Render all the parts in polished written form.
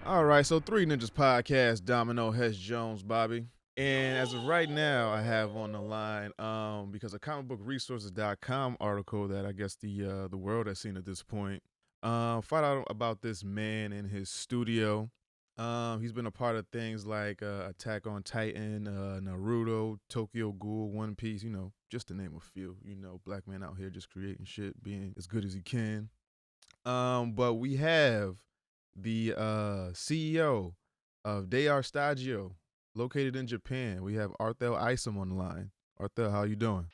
All right, so Three Ninjas Podcast, Domino, Hes Jones, Bobby. And as of right now, I have on the line because a comicbookresources.com article that I guess the world has seen at this point. Find out about this man in his studio. He's been a part of things like Attack on Titan, Naruto, Tokyo Ghoul, One Piece, just to name a few. Black man out here just creating shit, being as good as he can. But we have the CEO of Shtajio, located in Japan. We have Arthell Isom on the line. Arthell, how you doing?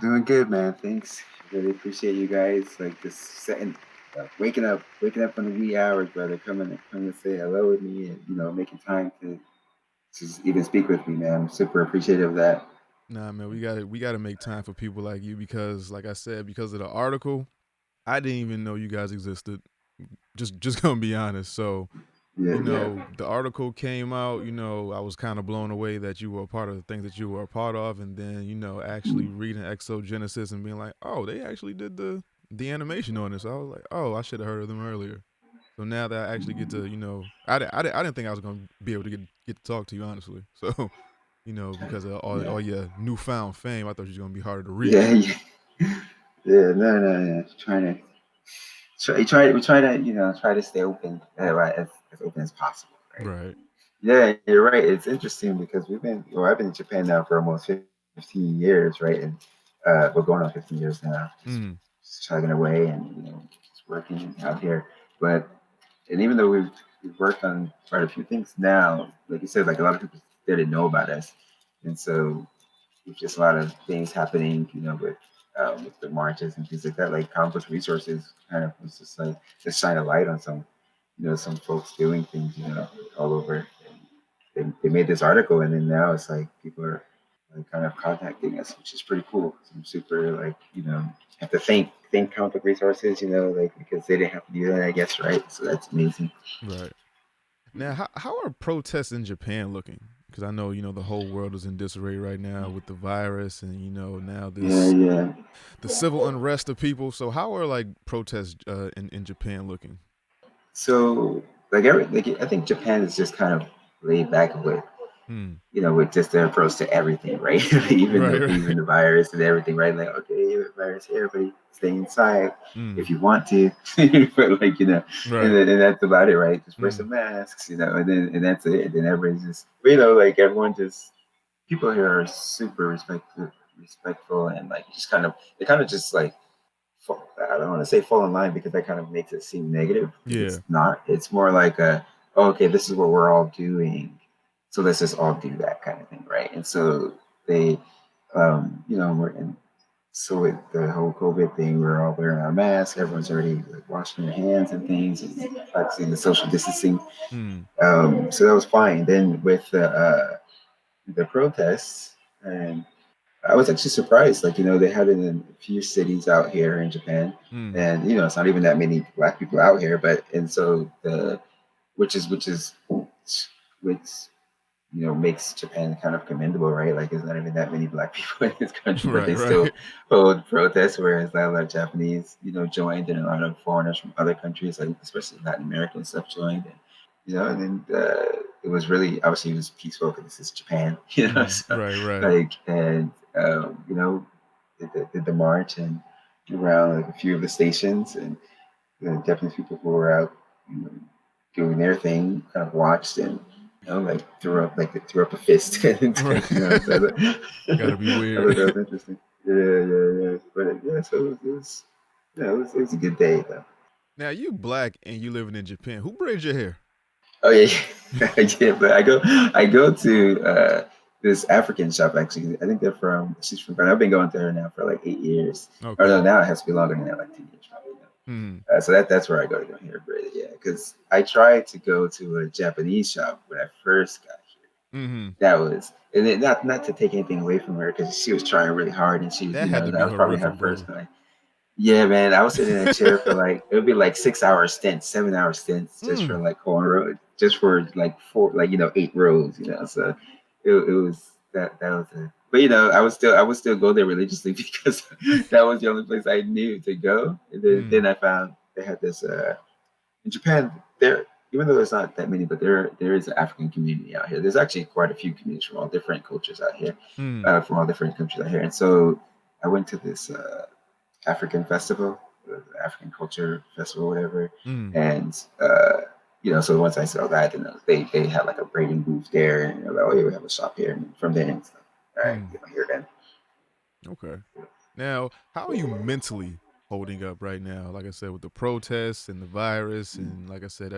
Doing good, man. Thanks. Really appreciate you guys. Like just setting, waking up from the wee hours, brother. Coming to say hello with me, and making time to just even speak with me, man. I'm super appreciative of that. Nah, man, we gotta make time for people like you because, like I said, because of the article, I didn't even know you guys existed. Just gonna be honest. So, Yeah, yeah, the article came out. I was kind of blown away that you were a part of the things that you were a part of, and then actually reading Exogenesis and being like, oh, they actually did the animation on this. So I was like, oh, I should have heard of them earlier. So now that I actually get to, I didn't think I was gonna be able to get to talk to you honestly. So, because of yeah, all your newfound fame, I thought you was gonna be harder to yeah, reach. yeah. Yeah, no, no, no. We try to try to stay open, right, as open as possible, right? Right. Yeah, you're right. It's interesting because I've been in Japan now for almost 15 years, right? And we're going on 15 years now, Mm. just chugging away and just working out here. But and even though we've worked on quite a few things now, like you said, like a lot of people didn't know about us, and so with just a lot of things happening, with the marches and things like that, like Compass Resources kind of was just like just shine a light on some folks doing things, all over. They made this article, and then now it's like people are like kind of contacting us, which is pretty cool. So I'm super like have to thank Conflict Resources, like because they didn't have to do that, I guess, right? So that's amazing. Right. Now, how are protests in Japan looking? Because I know the whole world is in disarray right now with the virus, and now Yeah, this yeah. the civil unrest of people. So how are like protests in Japan looking? So like I think Japan is just kind of laid back with Hmm. with just their approach to everything, right? Right. Even Right. the virus and everything, right? Like, okay, virus, everybody stay inside if Hmm. you want to, but like Right. and that's about it, right? Just wear Hmm. some masks, and that's it. And then everybody's just, like everyone just people here are super respectful, and like just kind of they kind of just like I don't want to say fall in line because that kind of makes it seem negative because Yeah. it's not. It's more like oh, okay, this is what we're all doing, so let's just all do that kind of thing, right? And so they, we're in. So with the whole COVID thing, we're all wearing our masks. Everyone's already like washing their hands and things, and practicing the social distancing. Hmm. So that was fine. Then with the protests, and I was actually surprised. Like, they had it in a few cities out here in Japan, Hmm. and it's not even that many black people out here. But and so which makes Japan kind of commendable, right? Like, there's not even that many black people in this country, but Right. they still Right. hold protests. Whereas like, a lot of Japanese, joined, and a lot of foreigners from other countries, like especially Latin American stuff, joined. And, and then it was really obviously it was peaceful because this is Japan, Hmm. So Right. Right. like and did the march and around like a few of the stations, and definitely people who were out, you know, doing their thing, kind of watched and like threw up a fist, and Right. so Gotta be I weird. thought that was interesting. Yeah, yeah, yeah. But yeah, so it was a good day though. Now you black and you living in Japan. Who braids your hair? Oh yeah, yeah. But I go to this African shop actually. I think she's from Ghana. I've been going to her now for like 8 years. Or Okay. no, now it has to be longer than that, like 10 years probably. Hmm. So that's where I go to get my hair braided. Yeah, because I tried to go to a Japanese shop when I first got here. Hmm. That was and not to take anything away from her because she was trying really hard, and she That had to that be was probably her horrific, first brother. time. Yeah, man, I was sitting in a chair for like it would be like 6 hour stints, 7 hour stints just for Mm. like cornrow, just for like four, like 8 rows, So it was that was it. But I would still go there religiously because that was the only place I knew to go. And then Mm. I found they had this in Japan. There even though there's not that many, but there is an African community out here. There's actually quite a few communities from all different cultures out here, Mm, from all different countries out here. And so I went to this African festival, the African culture festival, whatever. mm, And so once I saw that, then they had like a braiding booth there, and they're like, oh yeah, we have a shop here. And from there, it's like, all right, mm. here then. Okay. Now, how are you mentally holding up right now? Like I said, with the protests and the virus, and like I said,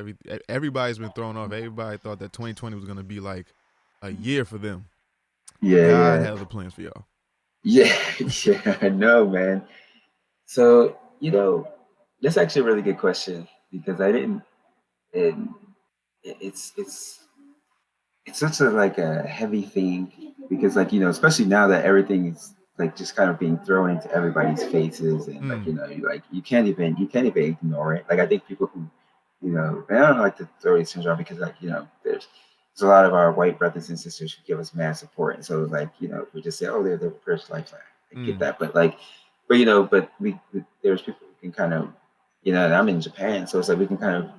everybody's been thrown off. Everybody thought that 2020 was gonna be like a year for them. Yeah, God yeah, had other plans for y'all. yeah, yeah. I know, man. So that's actually a really good question because I didn't. And it's such a like a heavy thing because like especially now that everything is like just kind of being thrown into everybody's faces and like Mm, you can't even ignore it. Like I think people who and I don't like to throw these things around because like there's a lot of our white brothers and sisters who give us mad support, and so like if we just say, oh, they're the first lifestyle, I get mm, that, but like but there's people who can kind of and I'm in Japan, so it's like we can kind of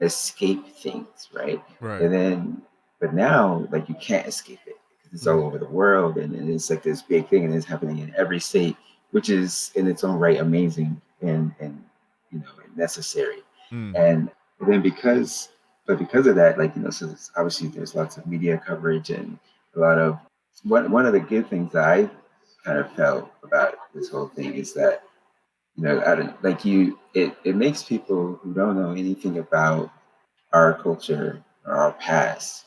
escape things, right? right. And then, but now, like you can't escape it because it's all Mm, over the world, and it's like this big thing, and it's happening in every state, which is in its own right amazing and and necessary. mm, And then because of that, like so obviously there's lots of media coverage and a lot of one of the good things that I kind of felt about this whole thing is that I don't like it makes people who don't know anything about our culture or our past.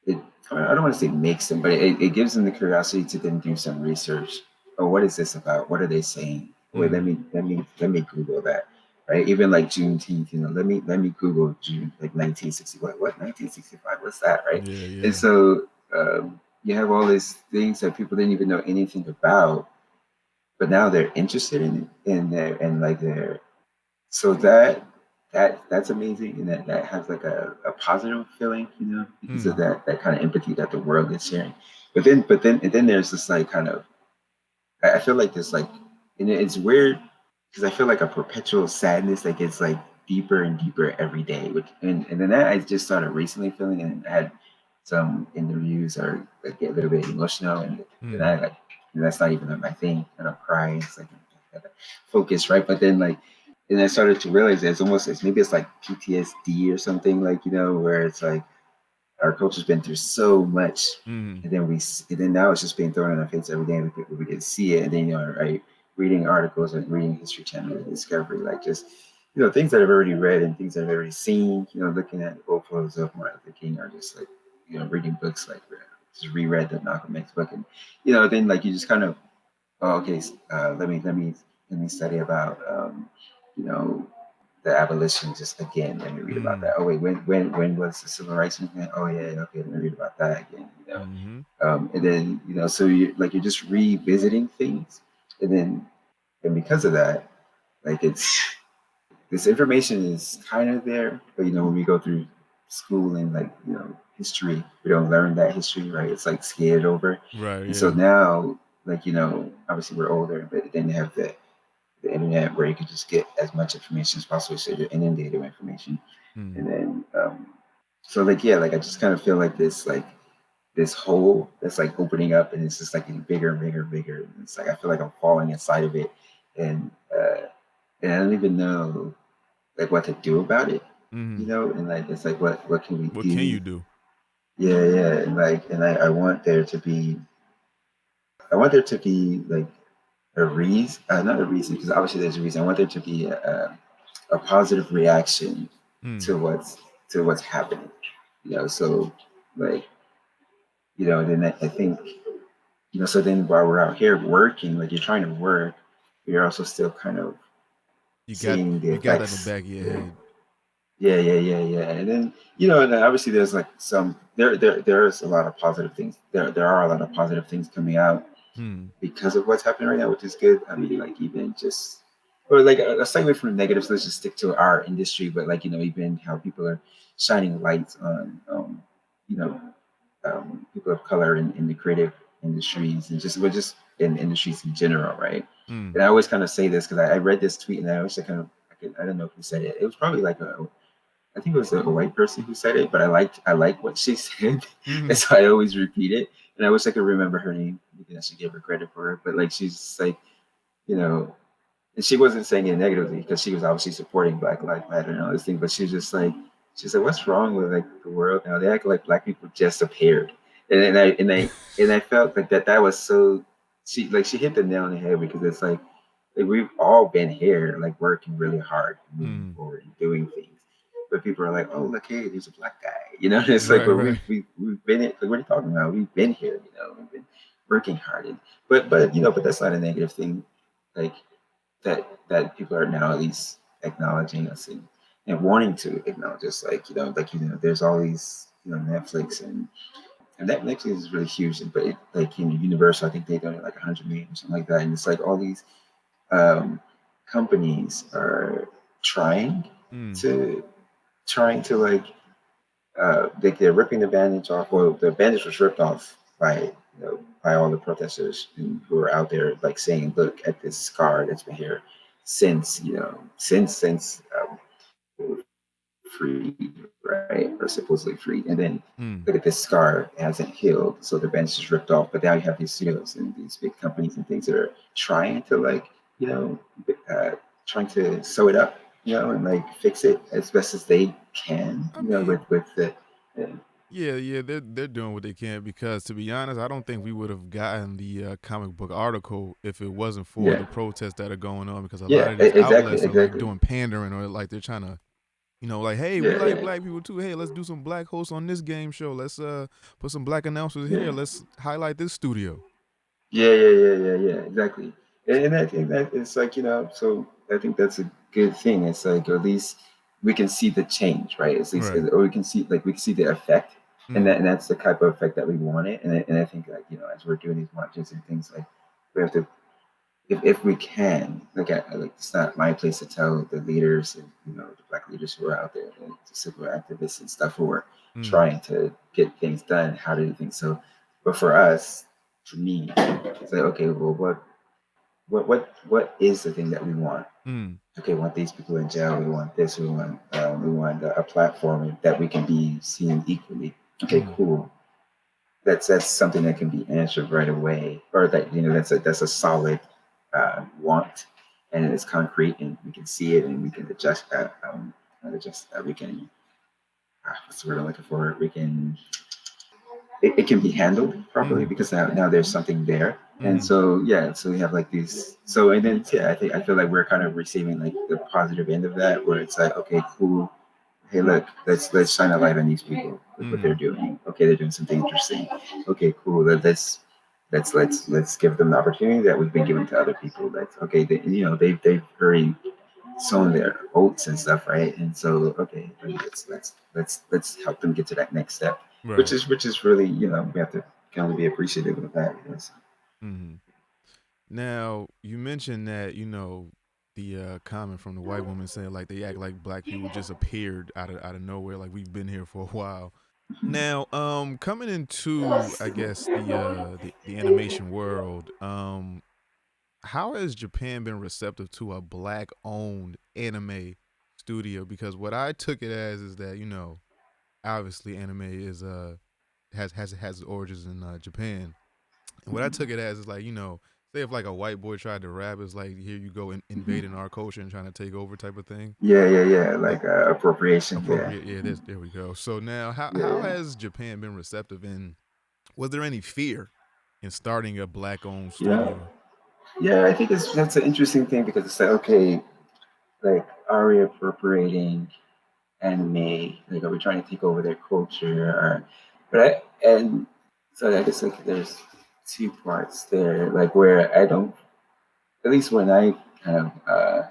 It I don't want to say makes them, but it gives them the curiosity to then do some research. Oh, what is this about? What are they saying? Wait, let mm. me let me let me Google that. Right? Even like Juneteenth, let me Google June like 1960. What 1965? What's that? Right? Yeah, And yeah. so you have all these things that people didn't even know anything about, but now they're interested in it, and like they're so that's amazing, and that has like a positive feeling, because of Mm, that kind of empathy that the world is sharing. But then there's this like kind of I feel like this like and it's weird because I feel like a perpetual sadness that gets like deeper and deeper every day. Which and then that I just started recently feeling, and I had some interviews or like get a little bit emotional, and mm. I like and that's not even like my thing, and I'm crying. It's like I gotta focus, right? But then like and I started to realize that it's like PTSD or something, like where it's like our culture's been through so much, Mm, and then now it's just being thrown in our face every day, and we can see it, and then right, reading articles and reading History Channel and Discovery, like just things that I've already read and things I've already seen, looking at old photos of Martin Luther King, or just like reading books like just reread the Malcolm X book, and then like you just kind of okay, let me study about you know the abolition just again. Let me read about mm, that. Oh wait, when was the civil rights movement? Oh yeah, okay, let me read about that again. mm-hmm. And then so you're just revisiting things, and then and because of that, like this information is kind of there, but when we go through school and like history, we don't learn that history, right? It's like scared over, Right, and so yeah. now like obviously we're older, but then you have the internet where you can just get as much information as possible, so you're inundated with information. Mm, And then so like yeah, like I just kind of feel like this hole that's like opening up, and it's just like getting bigger and bigger and bigger, and it's like I feel like I'm falling inside of it, and and I don't even know like what to do about it, mm. and like it's like what can we What can do? you do? Yeah, yeah, and like and I want there to be like a reason, not a reason, because obviously there's a reason. I want there to be a positive reaction Mm. to what's happening. So like then I think so then while we're out here working, like you're trying to work, but you're also still kind of You got seeing the you got that in the effects. back of your Yeah, head. yeah, yeah, yeah, yeah. And then and then obviously there's like there's a lot of positive things. There are a lot of positive things coming out Mm. because of what's happening right now, which is good. I mean, like even just or like let's stay away from the negatives. Let's just stick to our industry. But like even how people are shining lights on you know people of color in the creative industries, and just in industries in general, right? Mm. And I always kind of say this because I read this tweet, and I always kind of I don't know who said it. It was probably like I think it was a white person who said it, but I like what she said, and Hmm. so I always repeat it. And I wish I could remember her name because I should give her credit for it. But like she's just like, you know, and she wasn't saying it negatively because she was obviously supporting Black Lives Matter and all this thing. But she's just like, she's like, what's wrong with like the world now? They act like black people just appeared, and I felt like that was so. She hit the nail on the head because it's like we've all been here, like working really hard, moving Hmm. forward, and doing things. But people are like, "Oh, look, hey, there's a black guy," you know. And it's like, Right, but right. we've been it. Like, what are you talking about? We've been here, you know. We've been working hard, but but that's not a negative thing. Like that people are now at least acknowledging us and wanting to acknowledge us. There's all these Netflix and that Netflix is really huge, but Universal, I think they donate like 100 million or something like that, and it's like all these um, companies are trying Mm. to like they're ripping the bandage off. Well, the bandage was ripped off by all the protesters who are out there like saying, "Look at this scar that's been here since free, right, or supposedly free, and then Mm. look at this scar, it hasn't healed, so the bandage is ripped off. But now you have these studios and these big companies and things that are trying to you know, uh, trying to sew it up, and like fix it as best as they can, I mean, with the uh, yeah, yeah, they're doing what they can because to be honest, I don't think we would have gotten the comic book article if it wasn't for yeah, the protests that are going on because a lot yeah, of these exactly, outlets are like exactly, doing pandering or like they're trying to, like, hey, we yeah, like yeah, black people too. Hey, let's do some black hosts on this game show. Let's put some black announcers yeah. here. Let's highlight this studio. Yeah, exactly. And I think that it's like, so I think that's a good thing. It's like, at least we can see the change, right? At least, Right. or we can see the effect. And Mm. that's the type of effect that we wanted. And I think like, as we're doing these marches and things like, we have to, if we can, like it's not my place to tell the leaders and, the black leaders who are out there, the civil activists and stuff who are Mm. trying to get things done, how to do things. So, but for us, for me, it's like, okay, well, what is the thing that we want? Mm. Okay, we want these people in jail. We want this. We want a platform that we can be seen equally. Okay, Mm. cool. That's something that can be answered right away, or that that's a solid want, and it's concrete, and we can see it, and we can adjust that. Not adjust that. We can. What's the word I'm looking for? It can be handled properly Mm. because now there's something there. And Mm. so yeah, so we have like these. So and then yeah, I feel like we're kind of receiving like the positive end of that, where it's like, okay, cool. Hey, look, let's shine a light on these people. Look what they're Mm. doing. Okay, they're doing something interesting. Okay, cool. Let's give them the opportunity that we've been giving to other people. That's okay. They've already sown their oats and stuff, right? And so, okay, let's help them get to that next step, which Right. is really, we have to kind of be appreciative of that. So, Mm. Now you mentioned that the comment from the white woman saying like they act like black people just appeared out of nowhere, like we've been here for a while. Now, coming into I guess the animation world, how has Japan been receptive to a black owned anime studio? Because what I took it as is that obviously anime is has its origins in Japan, and what I took it as is like say if like a white boy tried to rap, it's like here you go invading our culture and trying to take over type of thing. yeah, But like appropriation. Yeah, appropriate, yeah. There we go. So now, how yeah, has Japan been receptive, and was there any fear in starting a black owned yeah, studio? yeah. I think that's an interesting thing because it's like, okay, like, are we appropriating anime? Like, are we trying to take over their culture? And so I guess like there's two parts there, like where I don't, at least when I kind of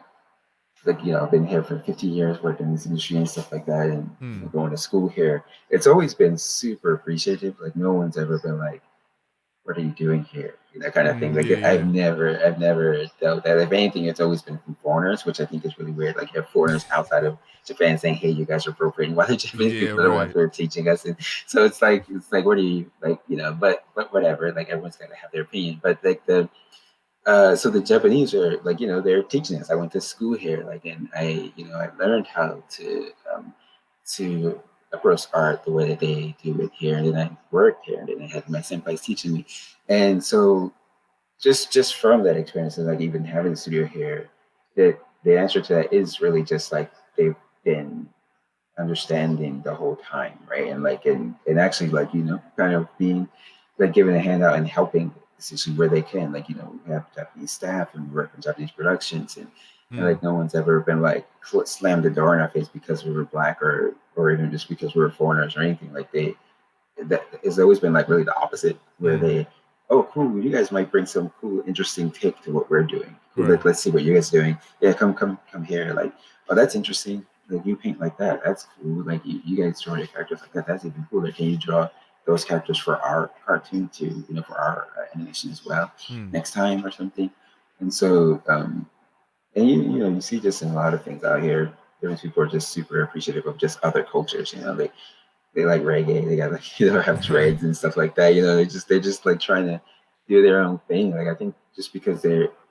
I've been here for 50 years working in this industry and stuff like that, and Hmm. going to school here, it's always been super appreciative. Like, no one's ever been like, what are you doing here? That kind of thing. Mm, Like, yeah, I've yeah. never, I've never dealt with that. If anything, it's always been from foreigners, which I think is really weird. Like, you have foreigners outside of Japan saying, "Hey, you guys are appropriating," while the Japanese Yeah, people are the ones right. who are teaching us. And so it's like, what are you like? But whatever. Like, everyone's got to have their opinion. But like so the Japanese are like, they're teaching us. I went to school here, like, and I learned how to. to approach art the way that they do it here. And then I worked here, and then I had my senpais teaching me. And so just from that experience, and like even having the studio here, that the answer to that is really just like they've been understanding the whole time, right? And like and actually like, kind of being like giving a handout and helping essentially where they can. Like, we have Japanese staff and we work on Japanese productions, and Mm. like no one's ever been like slammed the door in our face because we were black, or even just because we were foreigners or anything. Like that has always been like really the opposite, where Mm. they, oh cool, you guys might bring some cool interesting take to what we're doing. Cool, Right. let's see what you guys are doing. Yeah, come here. Like, oh, that's interesting. Like, you paint like that, that's cool. Like, you guys draw your characters like that, that's even cooler. Can you draw those characters for our cartoon too, for our animation as well Mm. next time or something? And so and you see just in a lot of things out here, different people are just super appreciative of just other cultures. They like reggae. They got like, have dreads and stuff like that. They're just like trying to do their own thing. Like, I think just because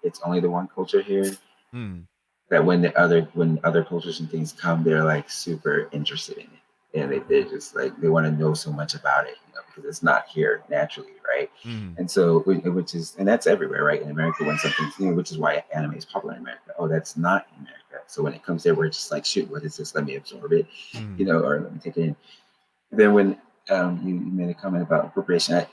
it's only the one culture here, Mm. that when other cultures and things come, they're like super interested in it, and they Okay. just like they want to know so much about it, because it's not here naturally, right? Mm. And so, which is, and that's everywhere, right? In America, when something's new, which is why anime is popular in America. Oh, that's not in America. So when it comes there, we're just like, shoot, what is this? Let me absorb it, Mm. or let me take it in. Then when you made a comment about appropriation,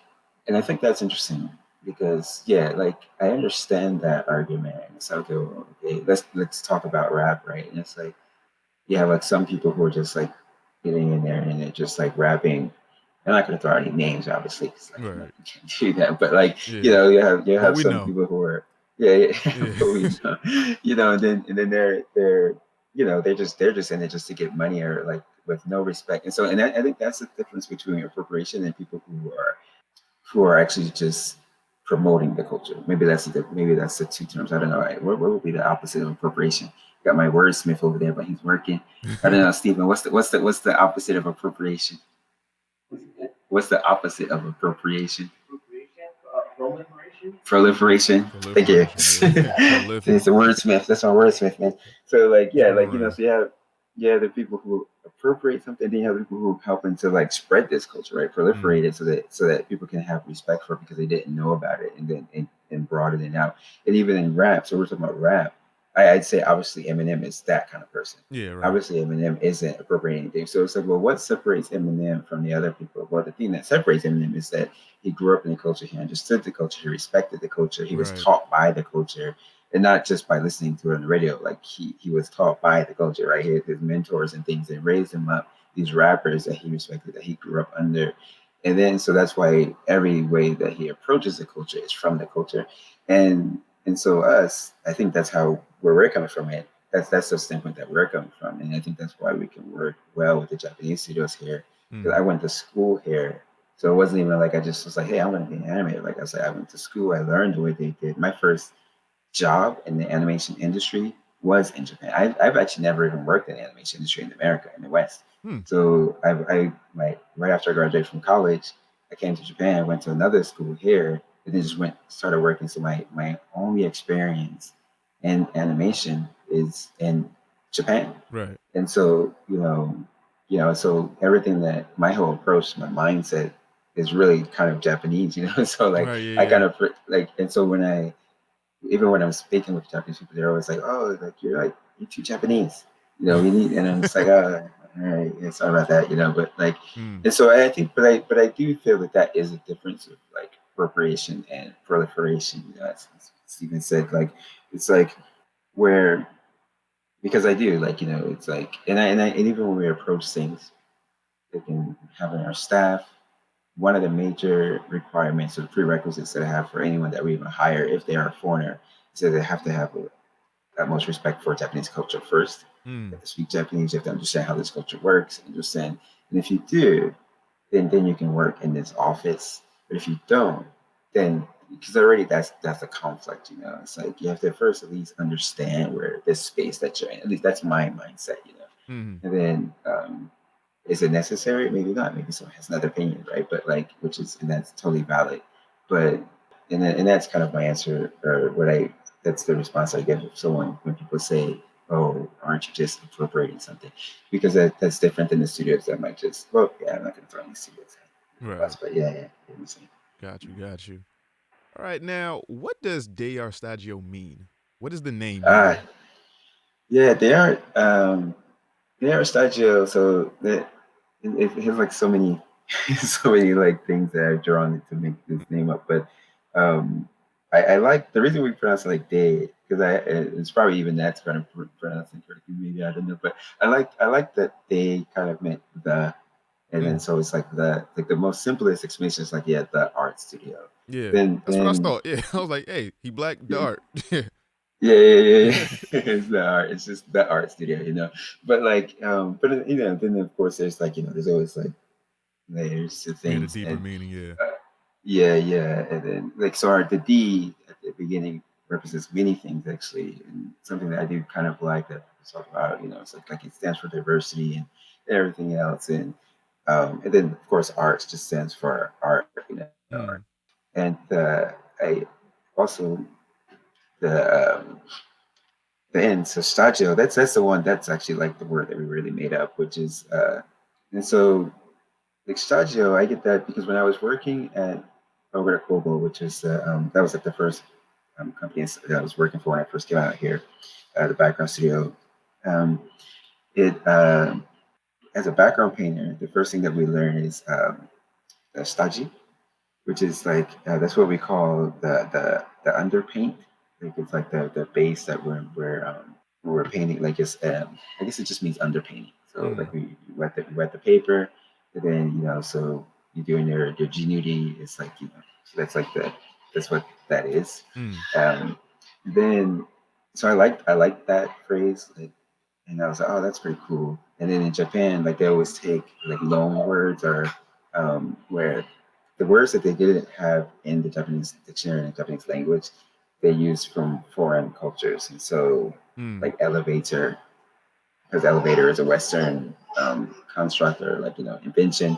and I think that's interesting because, yeah, like I understand that argument. It's like, oh, okay, let's talk about rap, right? And it's like you have like some people who are just like getting in there and they're just like rapping. I'm not going to throw out any names, obviously, because like, Right. you can't do that. But like, Yeah. you But have we some know. people who are, yeah, yeah, Yeah. but we know, and then they're they're just in it just to get money, or like with no respect. And so, I think that's the difference between appropriation and people who are actually just promoting the culture. Maybe that's the two terms. I don't know. What would be the opposite of appropriation? Got my wordsmith over there, but he's working. I don't know, Stephen. What's the opposite of appropriation? What's the opposite of appropriation? Proliferation. Thank you. Proliferation. Yeah. Prolific. It's a wordsmith. That's my wordsmith, man. So like, Keep yeah, it on like, running. so the people who appropriate something, then you have people who helping to like spread this culture, right? Mm. Proliferate it so that people can have respect for it because they didn't know about it, and then and broaden it out. And even in rap, so we're talking about rap. I'd say obviously Eminem is that kind of person. Yeah. Right. Obviously Eminem isn't appropriating anything. So it's like, well, what separates Eminem from the other people? Well, the thing that separates Eminem is that he grew up in the culture, he understood the culture, he respected the culture, he was Right. taught by the culture, and not just by listening to it on the radio. Like, he was taught by the culture, right? His mentors and things that raised him up, these rappers that he respected, that he grew up under. And then so that's why every way that he approaches the culture is from the culture. And so us, I think that's how where we're coming from it. That's the standpoint that we're coming from. And I think that's why we can work well with the Japanese studios here. Because Mm. I went to school here. So it wasn't even like I just was like, hey, I'm gonna be an animator. Like I said, I went to school, I learned the way they did. My first job in the animation industry was in Japan. I've actually never even worked in the animation industry in America, in the West. Hmm. So right after I graduated from college, I came to Japan, went to another school here, and then just started working. So my only experience in animation is in Japan. Right. And so, so everything that my whole approach, my mindset is really kind of Japanese. So like Right. Yeah. I Yeah. kind of like, and so even when I'm speaking with Japanese people, they're always like, "Oh, like you're too Japanese." We need, and I'm just like, "Oh, all right, yeah, sorry about that." But like, Mm. and so I think, but I do feel that is a difference of like appropriation and proliferation. As Stephen said, like it's like where, because I do like, it's like, and even when we approach things, they can have in our staff. One of the major requirements or prerequisites that I have for anyone that we even hire, if they are a foreigner, is that they have to have utmost respect for Japanese culture first. You Mm. have to speak Japanese. You have to understand how this culture works. Understand, and if you do, then you can work in this office. But if you don't, then because already that's a conflict. It's like you have to first at least understand where this space that you're in. At least that's my mindset. Mm. And then is it necessary? Maybe not. Maybe someone has another opinion, right? But like, and that's totally valid. But and that's kind of my answer, or what I that's the response I give someone when people say, oh, aren't you just appropriating something? Because that's different than the studios that might just, well, yeah, I'm not going to throw any studios Right. but yeah, yeah, you know Got you. Got you. All right. Now, what does De Stagio mean? What does the name uh, mean? yeah, they are Shtajio, so that it has like so many so many like things that I've drawn to make this name up. But um I like the reason we pronounce it like day because it's probably even that's kind of pronouncing correctly, maybe I don't know. But I like that they kind of meant the, and then Mm. so it's like the most simplest explanation is like, yeah, the art studio. Yeah. That's what I Then thought. Yeah. I was like, hey, he black dart. yeah, yeah, yeah, yeah. It's the art. It's just the art studio. But like, then of course there's like, there's always like layers to Yeah, the things, deeper and meaning. Yeah. yeah, yeah, and then like, so our the D at the beginning represents many things actually, and something that I do kind of like that we talk about. It's like it stands for diversity and everything else, and then of course art just stands for art, Mm. and I also the end. So Shtajio, that's the one that's actually like the word that we really made up, which is and so like Shtajio, I get that because when I was working at over at Kobo, which is that was like the first company that I was working for when I first came out here, the background studio. Um, it As a background painter, the first thing that we learn is Shtaji, which is like that's what we call the underpaint. Like it's like the base that we're painting. Like it's I guess it just means underpainting. So Mm. like we wet the paper, and then so you're doing your genuity. It's like so that's what that is. Mm. Um, then so I like that phrase, like, and I was like, oh, that's pretty cool. And then in Japan, like they always take like loan words or where the words that they didn't have in the Japanese dictionary and Japanese language, they use from foreign cultures. And so, Mm. like elevator, because elevator is a Western construct or like invention.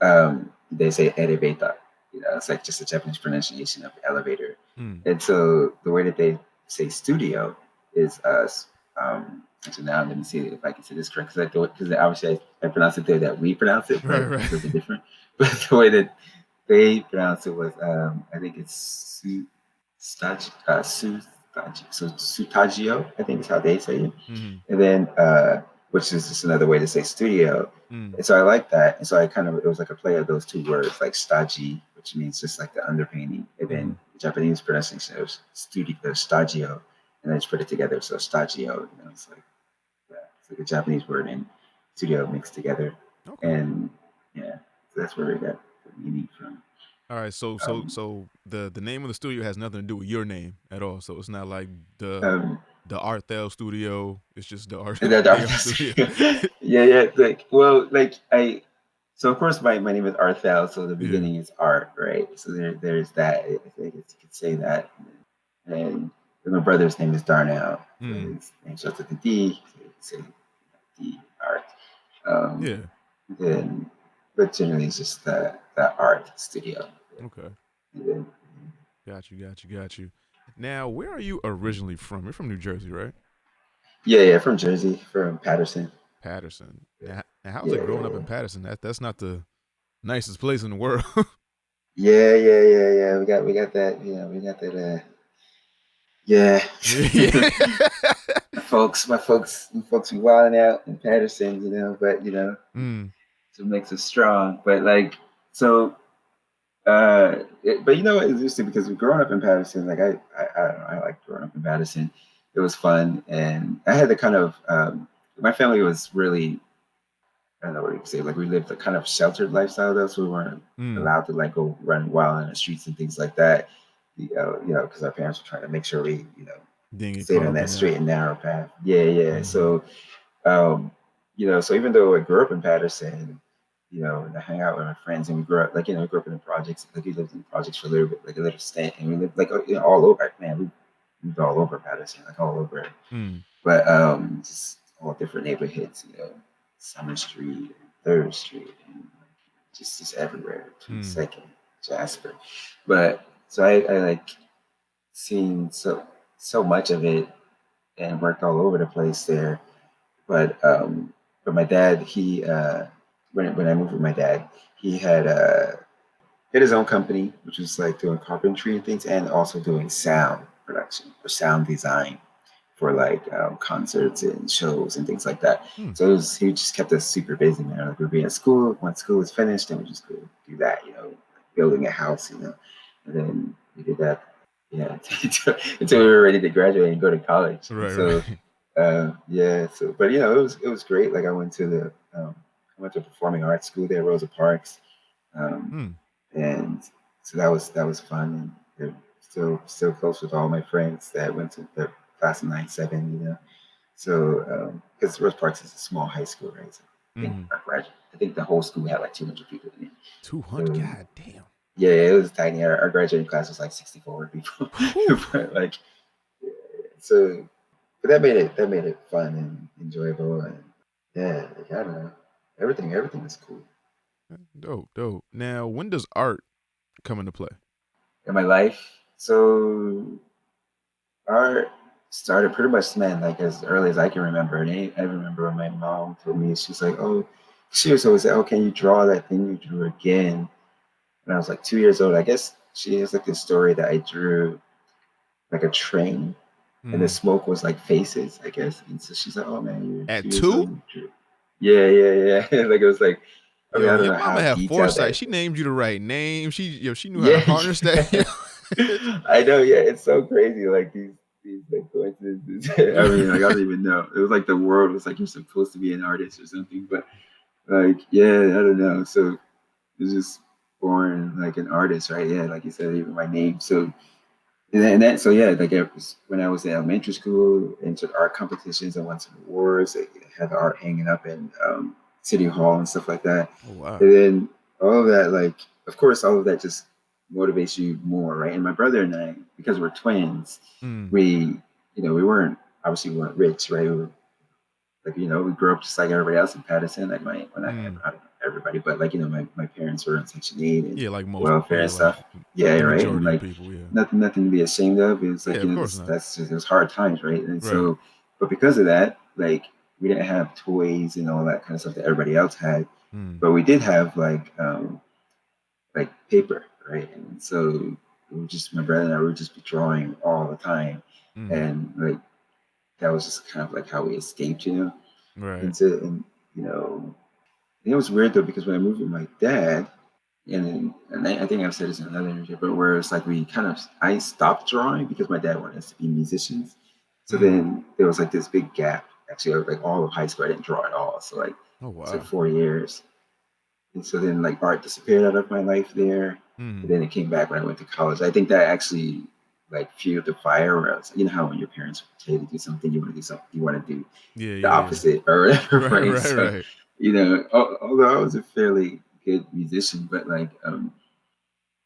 They say elevator. It's like just a Japanese pronunciation of elevator. Mm. And so the way that they say studio is actually now let me see if I can say this correct, because obviously I pronounce it the way that we pronounce it, Right. but Right. it's a little bit different. But the way that they pronounce it was I think it's Sutagio, I think is how they say it. Mm. And then which is just another way to say studio. Mm. And so I like that. And so it was like a play of those two words, like staji, which means just like the underpainting, and then Mm. the Japanese pronunciation was stagio, and I just put it together. So stagio, it's like it's like a Japanese word and studio mixed together. Okay. And yeah, so that's where we got the meaning from. All right. So so Um, so the name of the studio has nothing to do with your name at all. So it's not like um, the Arthell Studio. It's just the art and that the art studio. yeah, yeah, like, well, like so of course my name is Arthel, so the Yeah. beginning is art, right? So there's that. I think you could say that. And my brother's name is Darnell. So Mm. his name starts with the D, so you can say D art. Um, Yeah. then, but generally it's just the art studio. Okay. And then, Got you. Got you. Got you. Now, where are you originally from? You're from New Jersey, right? yeah, yeah, from Jersey, from Patterson. Patterson. Now how's Yeah, it growing yeah, up yeah. in Patterson? That's not the nicest place in the world. Yeah, yeah, yeah, yeah. We got that. We got that. Yeah. Yeah. My folks be wilding out in Patterson, but Mm. it makes us strong. But like, so, but it's interesting because growing up in Patterson, like I don't know, I like growing up in Patterson. It was fun, and I had the kind of my family was really, I don't know what you could say, like we lived a kind of sheltered lifestyle though, so we weren't Mm. allowed to like go run wild in the streets and things like that. Because our parents were trying to make sure we, Didn't get stayed caught on up in that that. straight and narrow path. Yeah, yeah. Mm-hmm. So, so even though I grew up in Patterson, and I hang out with my friends, and we grew up like, we grew up in the projects. Like we lived in the projects for a little bit, like a little stint, and we lived like all over. Man, we moved all over Patterson, like all over. Mm. But just all different neighborhoods, Summer Street, Third Street, and just everywhere. Mm. 22nd, Jasper. But so I like seeing so much of it, and worked all over the place there. But my dad, when I moved with my dad, he had his own company, which was like doing carpentry and things, and also doing sound production or sound design for like concerts and shows and things like that. Hmm. So he just kept us super busy, man. Like we'd be at school. Once school was finished, then we just go do that, building a house, and then we did that, yeah, until we were ready to graduate and go to college. And Right, so, right. yeah. So, but it was great. Like I went to performing arts school there, Rosa Parks, um, Hmm. and so that was fun, and still close with all my friends that went to the class of '97. So because Rosa Parks is a small high school, right? So Mm-hmm. I think the whole school had like 200 people in it. 200. So God damn. yeah, it was tiny. Our graduating class was like 64 people. Whew. But like, so, but that made it fun and enjoyable, and yeah, like, I don't know, everything is cool Dope, dope. Now, when does art come into play? in my life. So art started pretty much, man, like as early as I can remember. And I remember when my mom told me, she's like, "Oh," she was always like, "Oh, can you draw that thing you drew again?" When I was like 2 years old. I guess she has like this story that I drew like a train, and the Mm. smoke was like faces, I guess. And so she's like, "Oh man, you're At 2 years old. two? You drew." Yeah, yeah, yeah. Like it was like, I mean, Yo, I don't your know mama how had detailed foresight. that. She named you the right name. She knew how to Yeah, harness that. yeah. I know. Yeah, it's so crazy. Like these like coincidences. I mean, like I don't even know. It was like the world was like you're supposed to be an artist or something, but like yeah, I don't know. So it's just born like an artist, right? Yeah, like you said, even my name. So so yeah, like when I was in elementary school, entered art competitions and won some awards. I had the art hanging up in city hall and stuff like that. Oh wow. And then all of that, like, of course, all of that just motivates you more, right? And my brother and I, because we're twins, Mm. we weren't obviously we weren't rich, right? We were, like, we grew up just like everybody else in Patterson. Like Mm. I don't know everybody, but like my parents were on Section 8 and Yeah, like most. welfare Yeah, and like stuff. Yeah, the right. And majority of like people. Yeah. nothing to be ashamed of. It was Yeah, like of course not. that's just, it was hard times, right? And Right. so, but because of that, like we didn't have toys and all that kind of stuff that everybody else had, Mm. but we did have like paper, right? And so we would just my brother and I would just be drawing all the time, Mm. and like that was just kind of like how we escaped, Right. and you know, and it was weird though because when I moved with my dad, and I think I've said this in another interview, but where it's like I stopped drawing because my dad wanted us to be musicians. So Mm. then there was like this big gap. Actually, like all of high school, I didn't draw at all. So like Oh it's like wow. 4 years. And so then like art disappeared out of my life there. But Mm. then it came back when I went to college. I think that actually like fueled the fire where I was, how when your parents tell you to do something, you want to do something, you want to do Yeah, the yeah, yeah. opposite or whatever, Right, right? right, So, right. although I was a fairly good musician, but like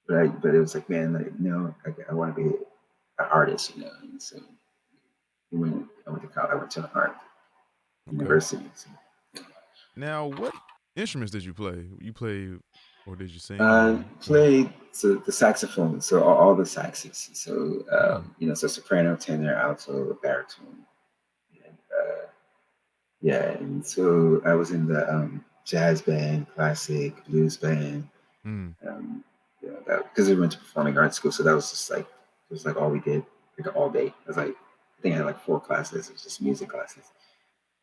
but it was like, man, like no, I want to be an artist, And so I went to college, I went to an art Okay. university. So. Now, what instruments did you play? You play, or did you sing, or what? Played the saxophone, so all the saxes. So Mm. so soprano, tenor, alto, baritone, and yeah. And so I was in the jazz band, classic blues band. Mm. That because we went to performing arts school, so that was just like it was like all we did, like all day. It was like I think I had like 4 classes. It was just music classes.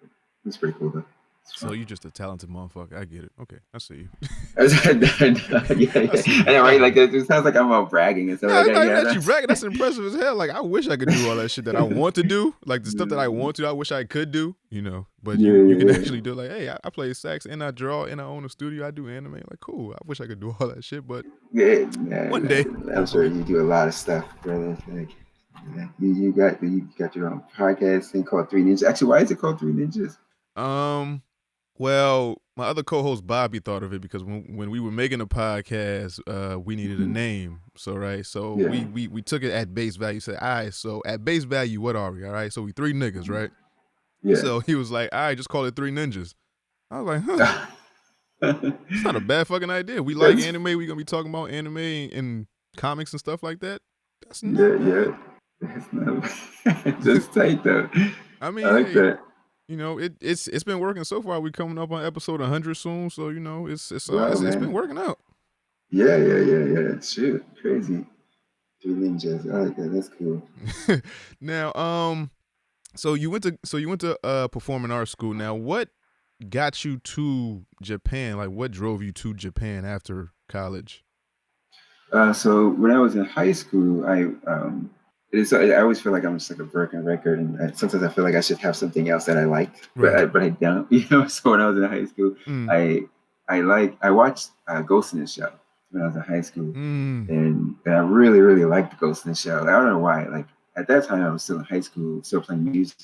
It was pretty cool though. It's So fun. you just a talented motherfucker. I get it. Okay, I see you. Yeah, I yeah. see you. I know, I right? get Like it. it sounds like I'm all bragging and stuff No, like it's that. not even Yeah, that you that's bragging. That's impressive as hell. Like I wish I could do all that shit that I want to do. Like the stuff that I want to, I wish I could do. But yeah, you can yeah, actually do. Like, hey, I play sax and I draw and I own a studio. I do anime. Like, cool. I wish I could do all that shit, but yeah. Man, one day, man, I'm sure hopefully. you do a lot of stuff, brother. Like, yeah, you got your own podcast thing called Three Ninjas. Actually, why is it called Three Ninjas? Um, well, my other co-host Bobby thought of it because when we were making a podcast, we needed a Mhm. name. So Yeah, we took it at base value. Said, all right, so at base value, what are we? All right, so we three niggas, right? yeah. So he was like, all right, just call it Three Ninjas. I was like, huh, it's not a bad fucking idea. We like That's anime. We gonna be talking about anime and comics and stuff like that. That's not yeah, yeah. bad. That's not that's tight though. I I mean, like hey, that. it's been working so far. We coming up on episode 100 soon, so Wow, it's been man. working out. Yeah, yeah, yeah, yeah. Shoot, crazy. Three ninjas. I like that. That's cool. Now, so you went to performing arts school. Now, what got you to Japan? Like, what drove you to Japan after college? So when I was in high school, I always feel like I'm just like a broken record, and sometimes I feel like I should have something else that I like, Right. but I don't. You know. So when I was in high school, Mm. I watched Ghost in the Shell when I was in high school, Mm. and I really really liked Ghost in the Shell. I don't know why. Like at that time, I was still in high school, still playing music,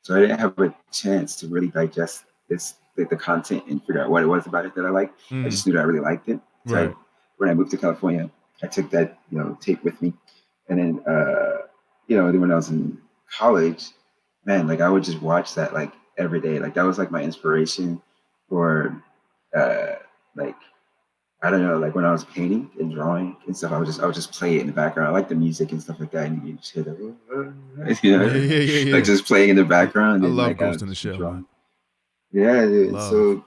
so I didn't have a chance to really digest the content and figure out what it was about it that I liked. I Mm. just knew that I really liked it. So Right. when I moved to California, I took that tape with me, and then then when I was in college, man, like I would just watch that like every day. Like that was like my inspiration for uh, like I don't know, like when I was painting and drawing and stuff, I would just play it in the background. I like the music and stuff like that, and you just hear the Yeah, yeah, yeah, like yeah. just playing in the Yeah. background, I and love like I Ghost would in the just be Shell, man. drawing. Yeah, dude. Love. So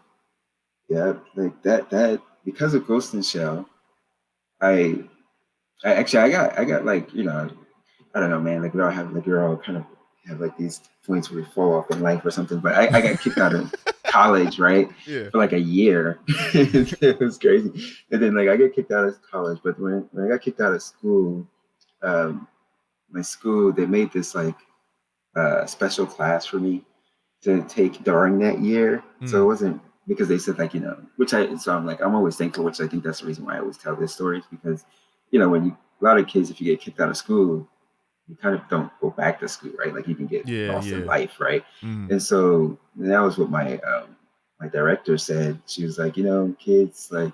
yeah, like that because of Ghost in the Shell, I I actually I got like I don't know, man. Like we all kind of have like these points where we fall off in life or something. But I got kicked out of college, right, Yeah. for like a year. It was crazy. And then like I get kicked out of college, but when I got kicked out of school, um, my school they made this like special class for me to take during that year. So it Mm. wasn't because they said like which I so I'm like I'm always thankful, which I think that's the reason why I always tell this story because when you a lot of kids if you get kicked out of school you kind of don't go back to school, right? Like you can get Yeah, lost in yeah. life, right? Mm. And so that was what my director said. She was like, kids, like,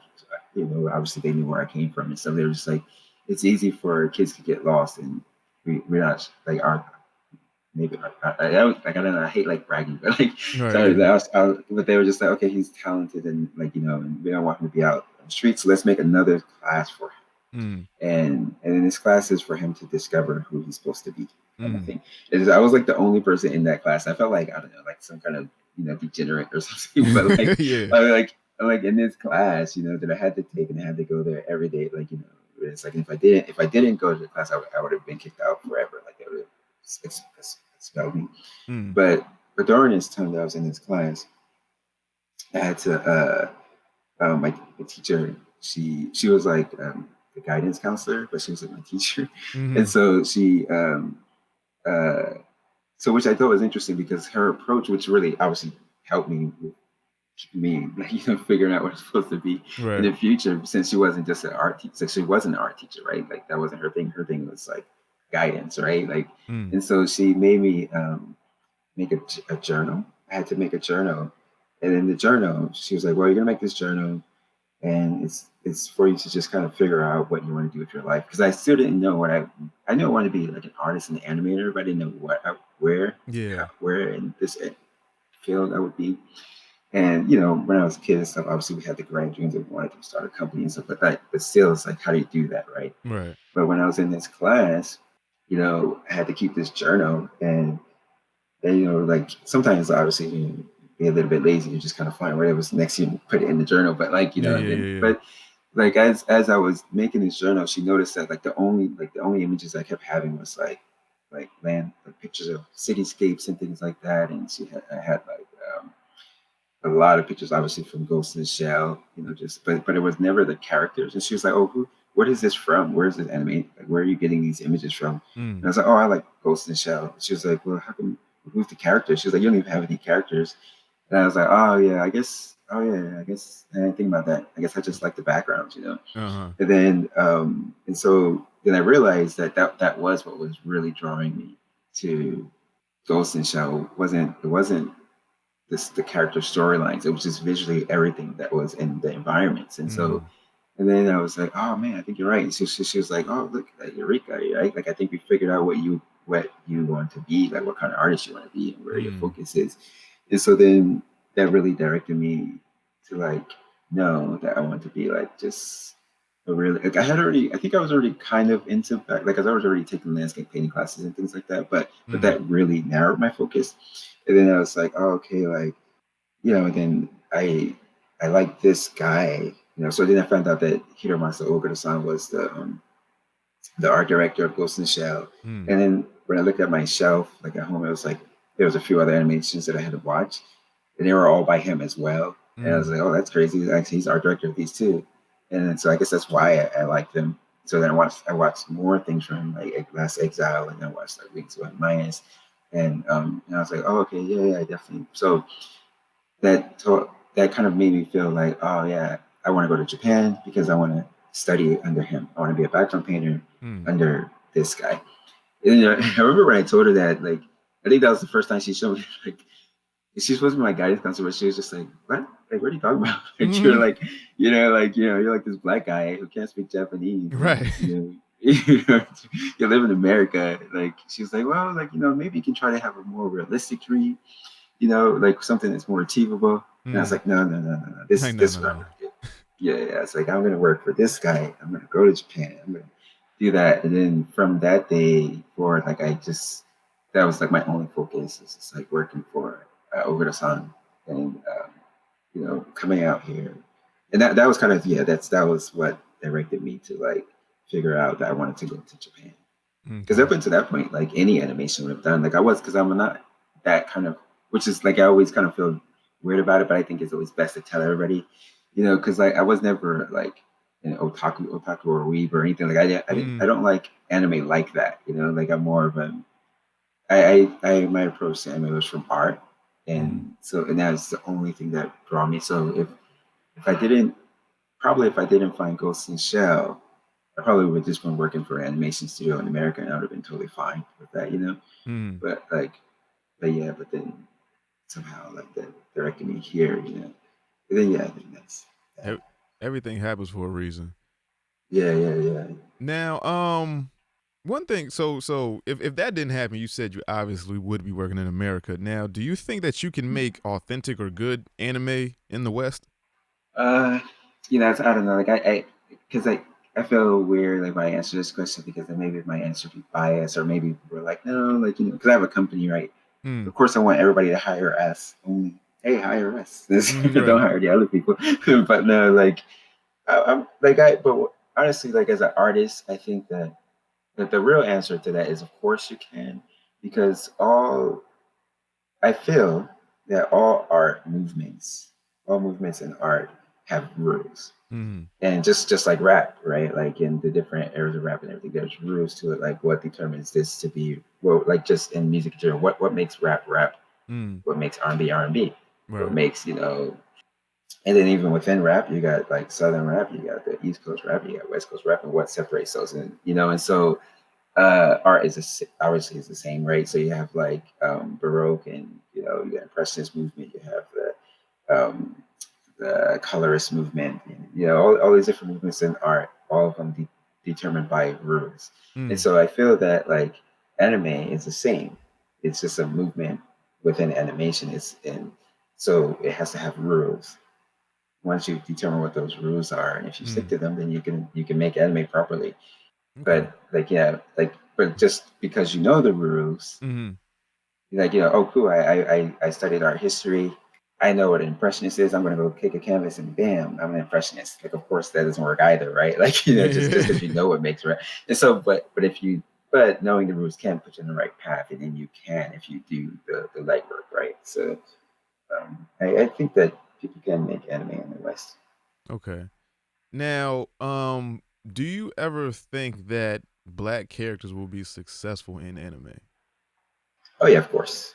obviously they knew where I came from, and so they were just like, it's easy for kids to get lost, and we're not like our maybe I was like I don't know I hate like bragging, but like Right, sorry, yeah. but they were just like, okay, he's talented, and like and we don't want him to be out on the streets, so let's make another class for him Mm. and in this class is for him to discover who he's supposed to be kind of Mm. thing. I was like the only person in that class. I felt like I don't know, like some kind of degenerate or something. But like Yeah. like in this class, that I had to take and I had to go there every day. Like it's like if I didn't go to the class, I would have been kicked out forever. Like they would have expelled me. Mm. But during this time that I was in this class, I had to my teacher she was like the guidance counselor, but she was like my teacher, and Mhm. so she uh, so which I thought was interesting because her approach, which really obviously helped me with keeping me like figuring out what I'm supposed to be in Right. the future, since she wasn't just an art teacher, like she wasn't an art teacher, right? Like that wasn't her thing. Her thing was like guidance, right? Like, Mm. and so she made me make a journal. I had to make a journal, and in the journal, she was like, "Well, you're gonna make this journal, and it's for you to just kind of figure out what you want to do with your life." Because I still didn't know what I knew I wanted to be like an artist and an animator, but I didn't know Yeah. where in this field I would be. And when I was a kid and stuff, obviously we had the grand dreams of wanting to start a company and stuff like that. But still, it's like, how do you do that, right? Right. But when I was in this class, I had to keep this journal, and like sometimes obviously be a little bit lazy, you just kind of find whatever's next to you and put it in the journal. But like Yeah, yeah, then yeah, yeah. but like as I was making this journal, she noticed that like the only images I kept having was like land like pictures of cityscapes and things like that. And I had like a lot of pictures obviously from Ghost in the Shell, just but it was never the characters. And she was like, "Oh, what is this from? Where is this anime? Like where are you getting these images from?" And I Mm. was like, "Oh, I like Ghost in the Shell." She was like, "Well, how come who's the character?" She was like, "You don't even have any characters." And I was like, "Oh yeah, I guess. Oh yeah, I guess I didn't think about that. I guess I just like the backgrounds." Uh-huh. And then and so then I realized that was what was really drawing me to Ghost in the Shell. It wasn't the character storylines. It was just visually everything that was in the environments. And so Mm. and then I was like, oh man, I think you're right. And so she was like, oh look, Eureka, right? Like I think we figured out what you want to be, like what kind of artist you want to be and where your Mm. focus is. And so then that really directed me to like know that I want to be like just really, like I think I was already kind of into like I was already taking landscape painting classes and things like that, but Mm-hmm. that really narrowed my focus. And then I was like, oh, okay, like and then I like this guy, So then I found out that Hiromasa Ogura-san was the art director of Ghost in the Shell. Mm. And then when I looked at my shelf, like at home, it was like there was a few other animations that I had to watch, and they were all by him as well. And I was Mm. like, oh, that's crazy. Actually, he's art director of these too. And then, so I guess that's why I like them. So then I watched more things from him, like Last Exile, and then I watched like Wings One Minus, and I was like, oh, okay, yeah, definitely. So that kind of made me feel like, oh yeah, I want to go to Japan because I want to study under him. I want to be a background painter Mm. under this guy. And I remember when I told her that, like, I think that was the first time she showed me, like, she's supposed to be my guidance counselor, but she was just like, what? Like, what are you talking about? Like, you're Mm-hmm. like, you're like this black guy who can't speak Japanese. And, Right. you live in America. Like, she was like, well, like, maybe you can try to have a more realistic dream, like something that's more achievable. And I was Mm. like, no. This Like, is no, this no, is what I'm no. gonna do. Yeah. It's like I'm gonna work for this guy. I'm gonna go to Japan. I'm gonna do that. And then from that day forward, like that was like my only focus. It's just like working for Ogura-san and coming out here. And that was kind of that was what directed me to like figure out that I wanted to go to Japan. Because Okay. up until that point, like any animation would have done, like I was, because I'm not that kind of, which is like I always kind of feel weird about it, but I think it's always best to tell everybody, because like I was never like an otaku or weeb or anything. Like I Mm. don't like anime like that, Like I'm more of a, my approach to anime was from art, Mm. and that's the only thing that draw me. So if I didn't, probably if I didn't find Ghost in the Shell, I probably would have just been working for an animation studio in America, and I would have been totally fine with that. Mm. But like, but then somehow like that directed me here. And then I think that's that. Ev- Everything happens for a reason. Yeah. Now, one thing. So if that didn't happen, you said you obviously would be working in America. Now, do you think that you can make authentic or good anime in the West? Uh, I don't know. Like because I feel weird like when I answer this question because then maybe my answer be biased, or maybe we're like, no, like because I have a company, right? Mm. Of course, I want everybody to hire us only. Hey, hire us. Don't Right. hire the other people. But no, like I'm like but honestly, like as an artist, I think that the real answer to that is, of course, you can, because I feel that all movements in art have rules, Mm. and just like rap, right? Like in the different eras of rap and everything, there's rules to it. Like what determines this to be, well, like just in music in general, what makes rap, Mm. what makes R&B, what Right. makes and then even within rap, you got like Southern rap, you got the East Coast rap, you got West Coast rap, and what separates those, and so art obviously is the same, right? So you have like Baroque, and you got Impressionist movement, you have the colorist movement, and all these different movements in art, all of them determined by rules. And Mm. so I feel that like anime is the same. It's just a movement within animation. And so it has to have rules. Once you determine what those rules are, and if you stick Mm. to them, then you can make anime properly. Okay. But like but just because you know the rules, Mm. you're like, oh cool, I studied art history. I know what an impressionist is. I'm gonna go kick a canvas and bam, I'm an impressionist. Like of course that doesn't work either, right? Like, just because you Yeah. know what makes right. And so but knowing the rules can put you in the right path, and then you can if you do the legwork, right? So I think that people can make anime in the West. Okay. Now, do you ever think that black characters will be successful in anime? Oh yeah, of course.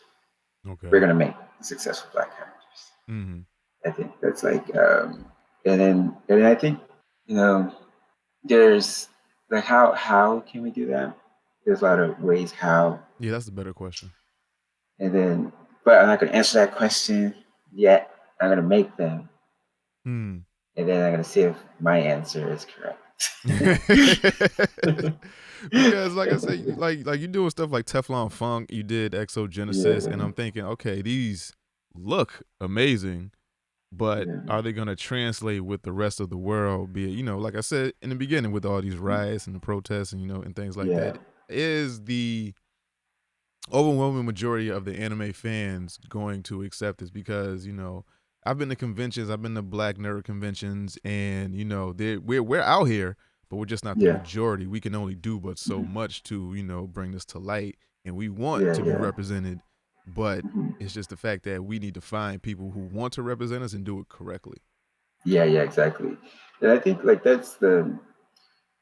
We're Okay. gonna make successful black characters. Mm. I think that's like, and I think you know there's like how can we do that? There's a lot of ways how, Yeah, that's a better question. and then but I'm not gonna answer that question yet. I'm gonna make them, Mm. and then I'm gonna see if my answer is correct. Because like I said, like you doing stuff like Teflon Funk, you did Exogenesis, and Yeah, I'm thinking, okay, these look amazing, but yeah, are they going to translate with the rest of the world? Be it, like I said in the beginning, with all these riots and the protests and and things like yeah, that, is the overwhelming majority of the anime fans going to accept this? Because I've been to conventions, I've been to Black nerd conventions, and we're out here, but we're just not the yeah, majority. We can only do but so mhm, much to bring this to light, and we want yeah, to be yeah, represented, but mhm, it's just the fact that we need to find people who want to represent us and do it correctly. yeah, yeah, exactly. And I think like that's the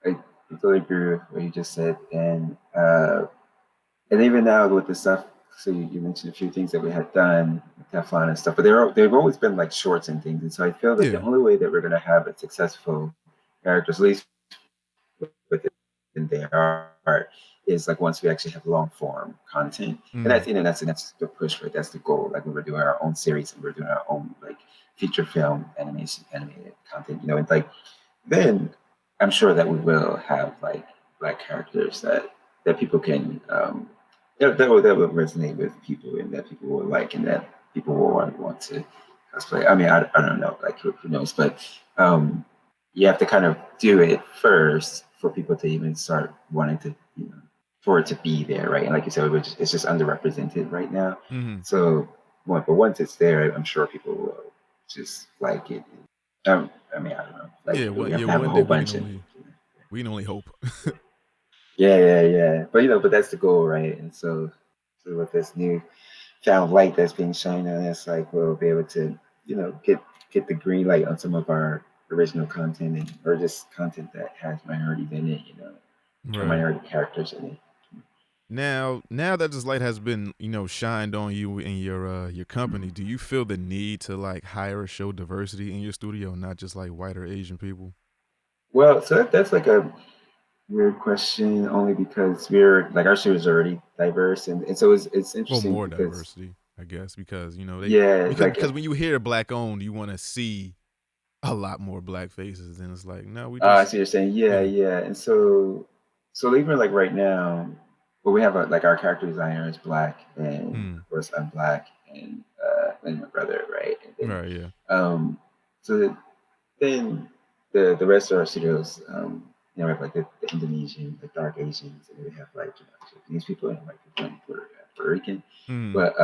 I totally agree with what you just said, and even now with the stuff. So you mentioned a few things that we had done, with Teflon and stuff, but they've always been like shorts and things, and so I feel like the Yeah. only way that we're gonna have a successful characters, at least within their art, is like once we actually have long form content, and Mm. that's the push, right? That's the goal. Like when we're doing our own series and we're doing our own like feature film animation animated content, and like then I'm sure that we will have like black characters that people can that will resonate with people and that people will like and that people will want to cosplay. I mean, I don't know, like who knows, but um, you have to kind of do it first for people to even start wanting to, for it to be there, right? And like you said, it's just underrepresented right now. Mm-hmm. So, but once it's there, I'm sure people will just like it. I mean, I don't know. Like Yeah. we One, have yeah. to have a One day whole we can bunch, and only hope. yeah, yeah, yeah. But but that's the goal, right? And so with this new found light that's being shined on us, like we'll be able to, get the green light on some of our original content or just content that has minorities in it, or Right. minority characters in it. Now that this light has been, shined on you and your company, do you feel the need to like hire or show diversity in your studio, not just like white or Asian people? Well, so that's like a weird question, only because we're like our studio is already diverse, and so it's Well, interesting more because diversity, I guess, because they yeah, because like because when you hear black owned, you want to see a lot more black faces, and it's like, no, we I just see what you're saying. Yeah, yeah. yeah. And so even like right now, well, we have like our character designer is black, and Mm, of course I'm black, and my brother, right? And then, right, yeah, so then the rest of our studios, we have like the Indonesian, the dark Asians, and we have like Japanese people and white people and Puerto Rican. mm, But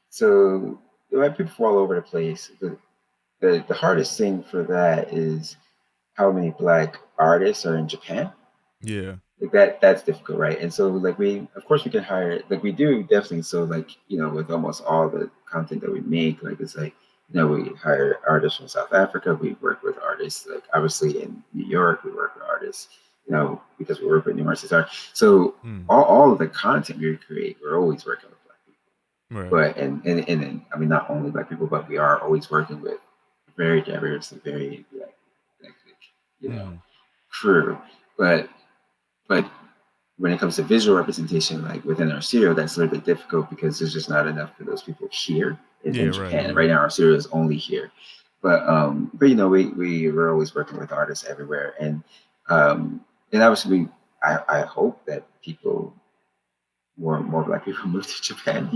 so we have people from all over the place. But the hardest thing for that is how many black artists are in Japan. yeah, Like that's difficult, right? And so like we of course we can hire, like we do definitely, so like with almost all the content that we make, like it's like we hire artists from South Africa, we work with artists like obviously in New York, we work with artists, because we work with numerous artists. So mm, all of the content we create, we're always working with black people. right, But and then I mean not only black people, but we are always working with very diverse and very like mm, crew. But when it comes to visual representation, like within our studio, that's a little bit difficult because there's just not enough for those people here yeah, in right, Japan. yeah, Right now, our studio is only here, but we're always working with artists everywhere, and obviously I hope that people more black people move to Japan,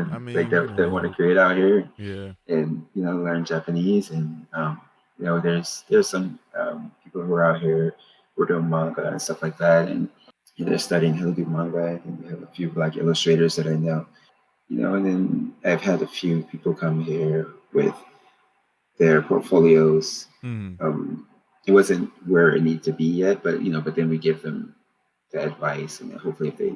I and like mean, we can that only want to hope. create out here Yeah, and learn Japanese, and there's some people who are out here who are doing manga and stuff like that, and they're studying how to do manga. I think we have a few black illustrators that I know, and then I've had a few people come here with their portfolios. mm, Um, it wasn't where it needed to be yet, but then we give them the advice, and then hopefully if they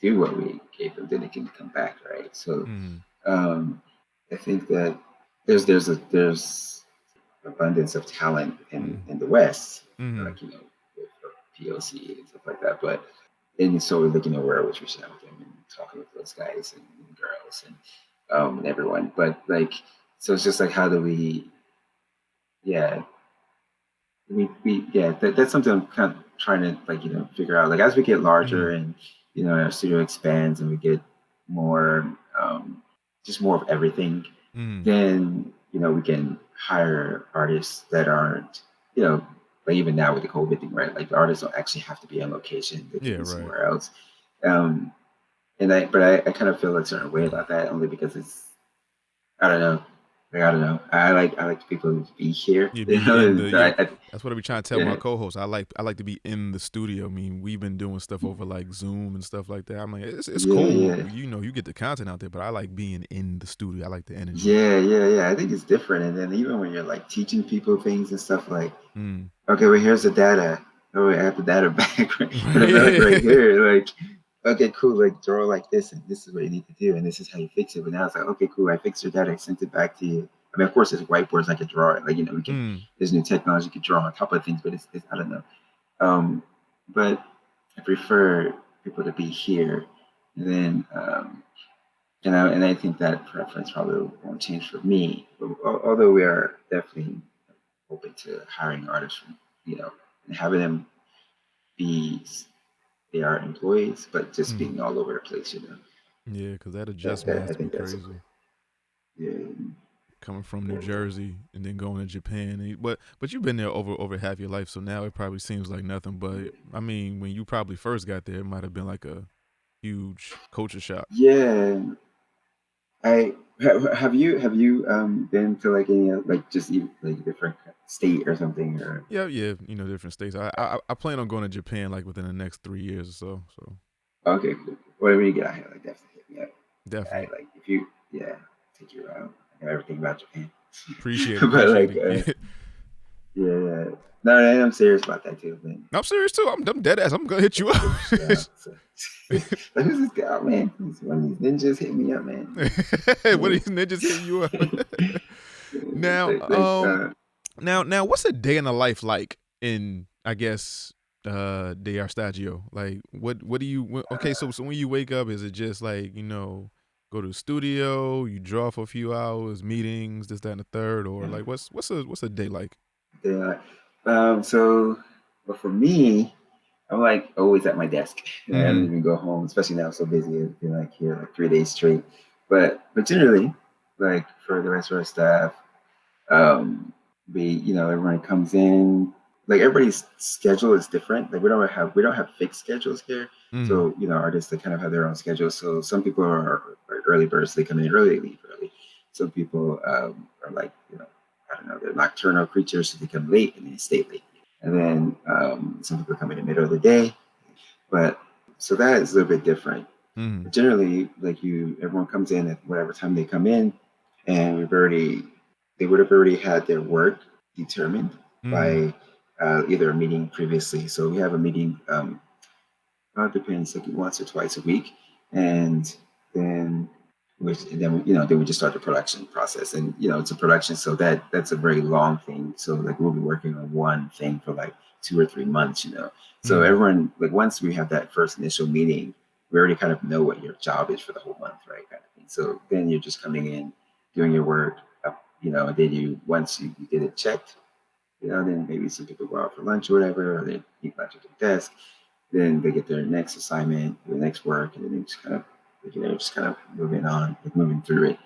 do what we gave them, then they can come back, right? So mm, um, I think that there's abundance of talent mm, in the West, mm, like with POC and stuff like that. But and so like we're always reaching out with them and talking with those guys and girls and everyone. But like so it's just like how do we yeah we yeah that's something I'm kind of trying to like figure out, like as we get larger mm, and our studio expands and we get more just more of everything, mm, then we can hire artists that aren't like even now with the COVID thing, right? Like the artists don't actually have to be on location; they can yeah, be right. somewhere else. Um, but I kind of feel a certain way about that only because it's I don't know. Like, I don't know. I like people to be here. Yeah, You be know, in and the so yeah. I That's what I be trying to tell my yeah, co-hosts. I like to be in the studio. I mean, we've been doing stuff over like Zoom and stuff like that. I'm like, it's yeah, cool. yeah. You get the content out there, but I like being in the studio. I like the energy. Yeah. I think it's different. And then even when you're like teaching people things and stuff like, Mm. okay, well, here's the data. Oh, wait, I have the data back, right, back right Right. here. Like, okay, cool. Like, draw like this, and this is what you need to do, and this is how you fix it. But now it's like, okay, cool. I fixed your data. I sent it back to you. I mean, of course, there's whiteboards. I could draw it. Like, we can. Mm. There's new technology you could draw on top of things, but it's I don't know. Um, but I prefer people to be here, and then and I think that preference probably won't change for me. But, although we are definitely open to hiring artists from, and having them be they are employees, but just Mm. being all over the place. Yeah, because that That adjustment has I to be think that's okay. crazy. Yeah, Coming from New yeah, Jersey and then going to Japan. But you've been there over half your life, so now it probably seems like nothing. But I mean, when you probably first got there, it might have been like a huge culture shock. yeah. Have you been to like any like just even, like a different state or something or Yeah, yeah, different states. I plan on going to Japan like within the next 3 years or so. So okay, cool. Whatever you get out here, like definitely hit me up. I definitely like if you take you around. I know everything about Japan, appreciate it. but Appreciate like it. Yeah. yeah. No, I'm serious about that too, man. I'm serious too. I'm dead ass. I'm gonna hit you up. Yeah. So, like, who's this guy, oh, man? One of these ninjas hit me up, man. What are Yeah. these ninjas hitting you up? now, Like, now, what's a day in the life like in I guess de Arstagio? Like, what do you? Okay, so when you wake up, is it just like go to the studio, you draw for a few hours, meetings, this, that, and the third, or like what's a day like? yeah. So, but for me, I'm like always at my desk. I don't Mm-hmm. even go home, especially now I'm so busy. I've been like here like 3 days straight. But generally, like for the rest of our staff, um, everyone comes in. Like everybody's schedule is different. Like we don't have fixed schedules here. Mm-hmm. So artists they kind of have their own schedule. So some people are early birds. They come in early, they leave early. Some people are like I don't know, they're nocturnal creatures, so they come late and they stay late. And then some people come in the middle of the day. But so that is a little bit different. Mm-hmm. But generally, like everyone comes in at whatever time they come in, and they would have already had their work determined Mm-hmm. by either a meeting previously. So we have a meeting, it depends, like once or twice a week, and then then we just start the production process, and it's a production, so that's a very long thing. So like we'll be working on one thing for like 2 or 3 months. So Mm-hmm. everyone, like once we have that first initial meeting, we already kind of know what your job is for the whole month, right? Kind of thing. So then you're just coming in, doing your work, and then once you get it checked, then maybe some people go out for lunch or whatever, or they eat lunch at their desk. Then they get their next assignment, their next work, and then they just kind of moving on, like moving through it.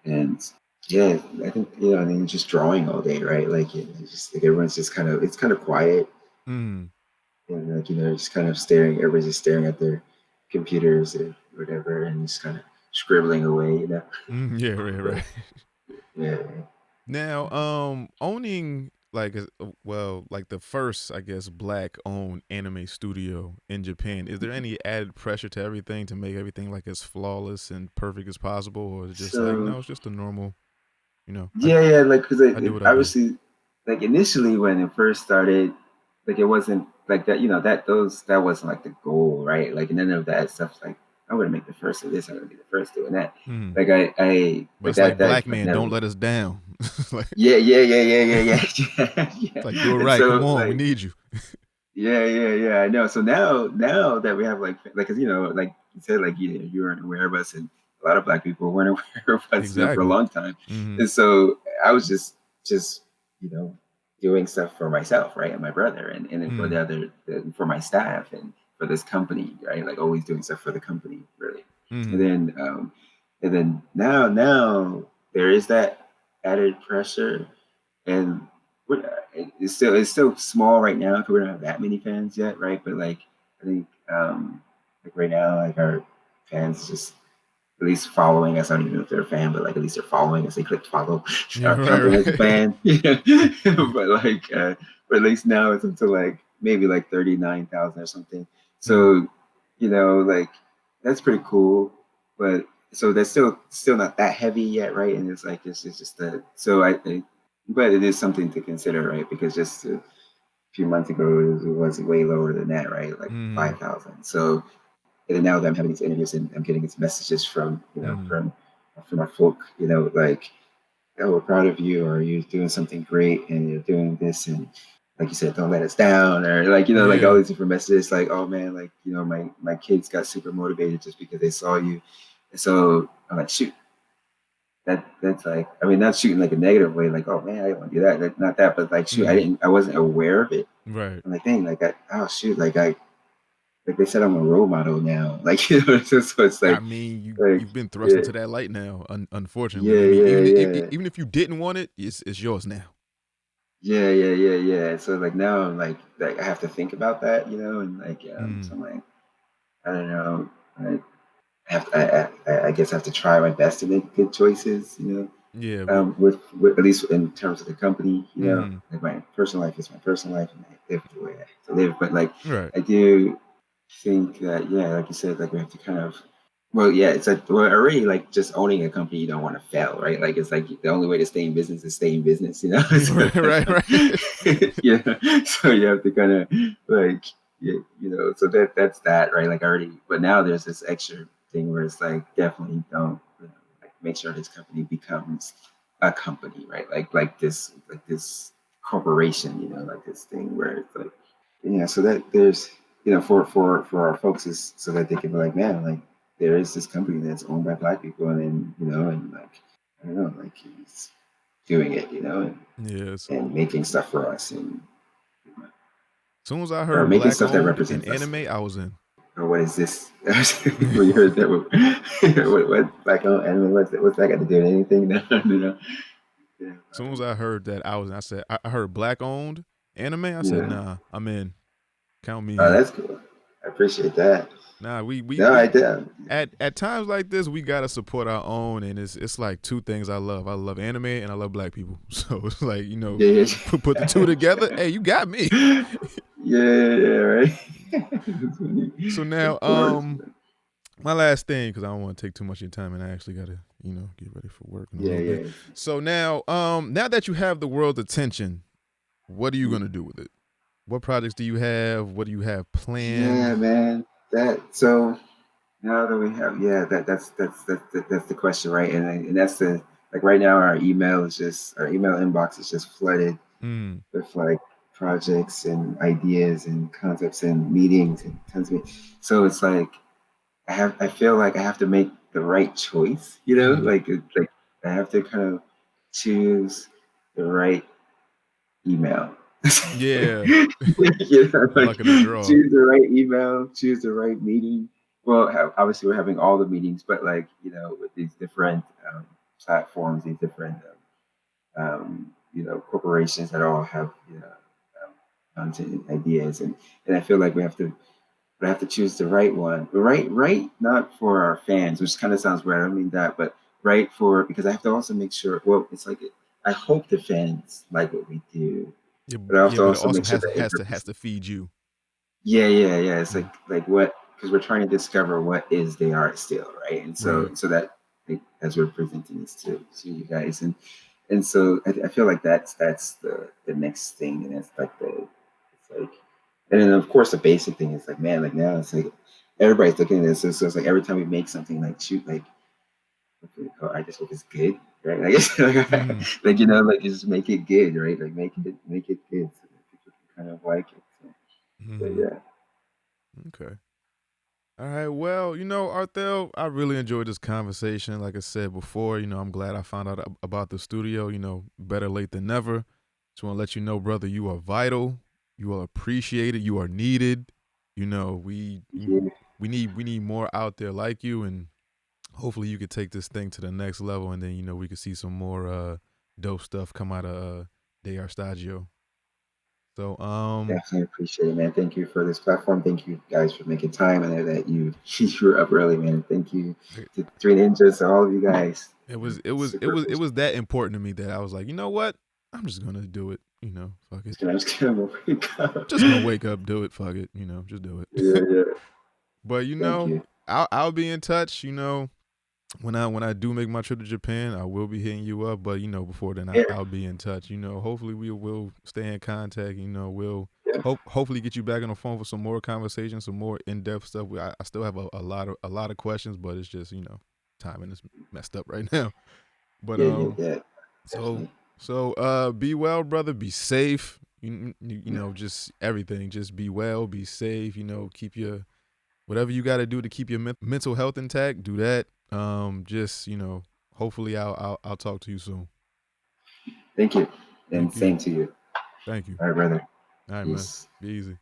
And yeah, I think and then just drawing all day, right? Like it's just like everyone's just it's kind of quiet, Mm-hmm. and like just kind of staring. Everybody's just staring at their computers or whatever, and just kind of scribbling away. Mm-hmm. Yeah, right, But right. yeah, Now, owning like like the first, I guess, black owned anime studio in Japan, is there any added pressure to everything to make everything like as flawless and perfect as possible, or is it just like so no, it's just a normal, I yeah, like because I it do what I do. obviously, like initially when it first started, like it wasn't like that. That wasn't like the goal, right? Like none of that stuff. Like I'm gonna make the first of this. I'm gonna be the first doing that. Mm. Like I But like it's like that black like man, don't never. let us down. Like Yeah. it's Yeah. like do it And right. so Come on, we like need you. yeah. I know. So now that we have like, cause like you said, like you weren't aware of us, and a lot of black people weren't aware of us, for a Exactly. long time. Mm-hmm. And so I was just you know doing stuff for myself, right, and my brother, and then for Mm. for my staff and for this company, right, like always doing stuff for the company, really. And Mm-hmm. then now there is that added pressure, and it's still small right now because we don't have that many fans yet, right? But like I think like right now, like our fans just at least following us. I don't even know if they're a fan, but like at least they're following us. They clicked follow. I Yeah, don't count right, them as a right. fan, but like, but at least now it's up to like maybe like 39,000 or something. Mm, So, like that's pretty cool. But so that's still not that heavy yet, right? And it's like it's just that. So but it is something to consider, right? Because just a few months ago it was way lower than that, right? Like mm, 5,000. So and now that I'm having these interviews and I'm getting these messages from mm. from our folk, like, oh, we're proud of you, or you're doing something great, and you're doing this, and like you said, don't let us down, or like like all Yeah, these different messages, like, oh man, like my kids got super motivated just because they saw you, and so I'm like, shoot, that's like, I mean, not shooting like a negative way, like, oh man, I didn't want to do that, not that, but like, shoot, mm, I wasn't aware of it. right. I'm like, dang, like, oh shoot, like they said, I'm a role model now, like so it's I like, mean, like, you've been thrust yeah, into that light now. Unfortunately, yeah, I mean, yeah, yeah. even if you didn't want it, it's yours now. Yeah, yeah, yeah, yeah. So like now I'm like I have to think about that, and like so Mm, I'm like, I don't know, like I guess I have to try my best to make good choices, yeah, but with at least in terms of the company, mm, like my personal life is my personal life and I live the way I have to live. But like right. I do think that, yeah, like you said, like we have to kind of, well, yeah, it's like, well, already like just owning a company, you don't want to fail, right? Like it's like the only way to stay in business is stay in business, So Right, right, right. yeah, so you have to kind of like, so that's that, right? Like already, but now there's this extra thing where it's like definitely don't, like make sure this company becomes a company, right? Like this corporation, like this thing where it's like, so that there's, for our folks is so that they can be like, man, like there is this company that's owned by Black people, and then and like I don't know, like he's doing it, Yes. and making stuff for us, and Soon as I or heard making black stuff that owned in represents us. anime, I was in. Or what is this? When you heard that, what Black owned anime? What's that got to do with anything? No, Yeah, Soon as I heard that, I was. I said, I heard black owned anime. I said, yeah. nah, I'm in. Count me Oh, in. that's cool. I appreciate that. Nah, No, I we did. at times like this, we gotta support our own, and it's like two things I love. I love anime and I love black people. So it's like Yeah, put the two together. Hey, you got me. yeah, yeah, right. That's funny. So now, Of course. my last thing, because I don't want to take too much of your time, and I actually gotta get ready for work in a Yeah, little bit. yeah. So now, now that you have the world's attention, what are you gonna do with it? What projects do you have? What do you have Yeah, planned? man. That so now that we have, yeah, that's the question, right? And that's the, like, right now our email inbox is just flooded Mm, with like projects and ideas and concepts and meetings and tons of so it's like I feel like I have to make the right choice, mm, like I have to kind of choose the right email. yeah, Like luck of the draw. choose the right email, choose the right meeting. Well, obviously we're having all the meetings, but like, with these different platforms, these different corporations that all have content and ideas, and I feel like we have to choose the right one. Right, not for our fans, which kind of sounds weird. I don't mean that, but right for, because I have to also make sure. Well, it's like I hope the fans like what we do, Yeah, but I have yeah, to but it also also make sure that it has to feed you. yeah, yeah, yeah. It's Mm, like what, because we're trying to discover what is the art still, right? And right. so that, like, as we're presenting this to you guys, and so I feel like that's the next thing, and that's like it's like, and then of course the basic thing is like, man, like now it's like everybody's looking at this, so it's like every time we make something, like, shoot, like, oh, I just hope it's good, right? I guess Mm, like, like you just make it good, right? Like make it good so that people can kind of like it. So mm, yeah. okay. All right. Well, Arthel, I really enjoyed this conversation. Like I said before, I'm glad I found out about the studio. Better late than never. Just want to let you know, brother, you are vital. You are appreciated. You are needed. Yeah. We need more out there like you, and hopefully you could take this thing to the next level, and then we could see some more dope stuff come out of Shtajio. So Definitely appreciate it, man. Thank you for this platform. Thank you guys for making time. I know that you you were up early, man. Thank you to Three Ninjas, to all of you guys. Super appreciate it was that important to me that I was like, you know what? I'm just gonna do it. Fuck it. it. I'm just gonna wake up. Just gonna wake up, do it. Fuck it. Just do Yeah, it. yeah. But Thank you. I'll be in touch. When I do make my trip to Japan, I will be hitting you up. But before then, Yeah, I'll be in touch. Hopefully we will stay in contact. We'll yeah, hopefully get you back on the phone for some more conversations, some more in depth stuff. I still have a lot of questions, but it's just timing is messed up right now. But yeah. so Definitely. be well, brother. Be safe. Just everything. Just be well. Be safe. Keep your whatever you got to do to keep your mental health intact. Do that. Just hopefully I'll talk to you soon. Thank you. And Thank you. same to you. Thank you. All right, brother. All right, man. Peace. Be easy.